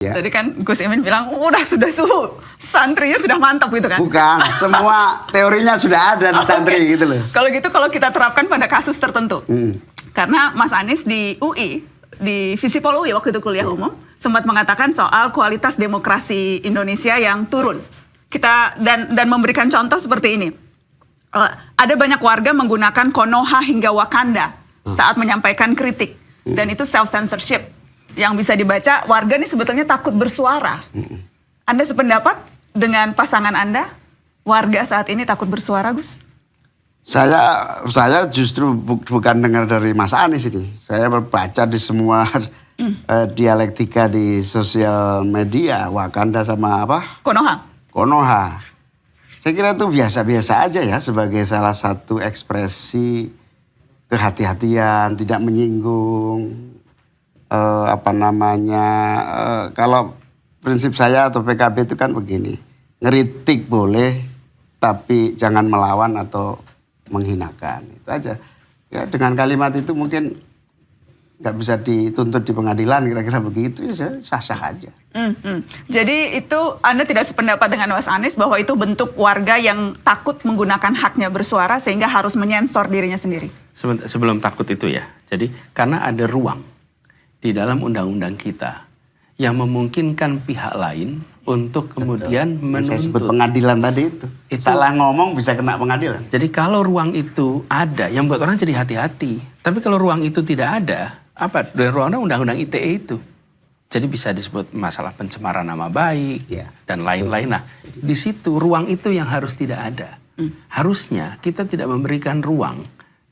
Ya. Tadi kan Gus Imin bilang, sudah suhu santrinya sudah mantap gitu kan? Bukan, semua teorinya sudah ada di santri gitu loh. Kalau gitu, kalau kita terapkan pada kasus tertentu. Karena Mas Anies di UI, di Visipol UI waktu itu kuliah umum, sempat mengatakan soal kualitas demokrasi Indonesia yang turun. Dan memberikan contoh seperti ini. Ada banyak warga menggunakan Konoha hingga Wakanda saat menyampaikan kritik. Dan itu self-censorship. Yang bisa dibaca, warga ini sebetulnya takut bersuara. Anda sependapat dengan pasangan Anda? Warga saat ini takut bersuara, Gus? Saya justru bukan dengar dari Mas Anies ini. Saya baca di semua dialektika di sosial media, Wakanda sama apa? Konoha. Saya kira itu biasa-biasa aja ya, sebagai salah satu ekspresi kehati-hatian, tidak menyinggung. Kalau prinsip saya atau PKB itu kan begini, ngeritik boleh tapi jangan melawan atau menghinakan, itu aja ya. Dengan kalimat itu mungkin nggak bisa dituntut di pengadilan, kira-kira begitu ya, sah-sah aja. Jadi itu Anda tidak sependapat dengan Mas Anies bahwa itu bentuk warga yang takut menggunakan haknya bersuara sehingga harus menyensor dirinya sendiri? Sebelum takut itu ya, jadi karena ada ruang di dalam undang-undang kita yang memungkinkan pihak lain untuk kemudian menuntut. Saya sebut pengadilan tadi itu. Salah ngomong bisa kena pengadilan. Jadi kalau ruang itu ada, yang buat orang jadi hati-hati. Tapi kalau ruang itu tidak ada, apa? Dari ruangnya undang-undang ITE itu. Jadi bisa disebut masalah pencemaran nama baik dan lain-lain. Nah, di situ ruang itu yang harus tidak ada. Harusnya kita tidak memberikan ruang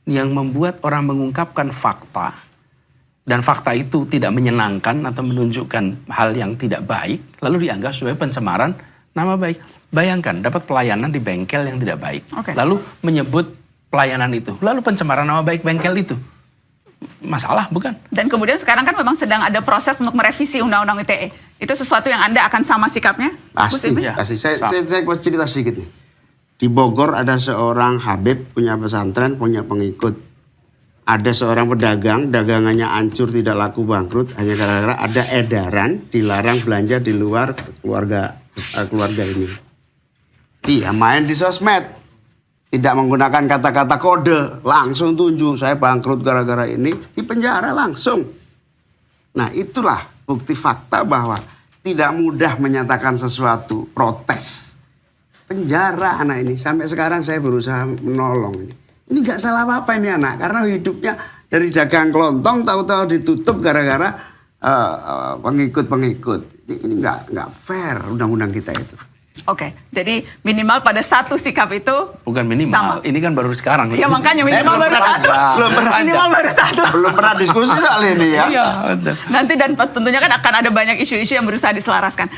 yang membuat orang mengungkapkan fakta. Dan fakta itu tidak menyenangkan atau menunjukkan hal yang tidak baik, lalu dianggap sebagai pencemaran nama baik. Bayangkan dapat pelayanan di bengkel yang tidak baik, lalu menyebut pelayanan itu, lalu pencemaran nama baik bengkel itu. Masalah, bukan? Dan kemudian sekarang kan memang sedang ada proses untuk merevisi Undang-Undang ITE. Itu sesuatu yang Anda akan sama sikapnya? Pasti. Saya mau cerita sedikit nih. Di Bogor ada seorang Habib, punya pesantren, punya pengikut. Ada seorang pedagang, dagangannya hancur, tidak laku, bangkrut, hanya gara-gara ada edaran dilarang belanja di luar keluarga ini. Dia main di sosmed, tidak menggunakan kata-kata kode, langsung tunjuk saya bangkrut gara-gara ini, di penjara langsung. Nah, itulah bukti fakta bahwa tidak mudah menyatakan sesuatu, protes. Penjara anak ini, sampai sekarang saya berusaha menolong ini. Ini nggak salah apa-apa ini anak, karena hidupnya dari dagang kelontong tahu-tahu ditutup gara-gara pengikut-pengikut. Ini nggak fair undang-undang kita itu. Oke, jadi minimal pada satu sikap itu bukan minimal, sama. Ini kan baru sekarang. Ya makanya minimal baru satu. Minimal baru satu. Belum pernah diskusi soal ini ya. Iya, nanti dan tentunya kan akan ada banyak isu-isu yang berusaha diselaraskan.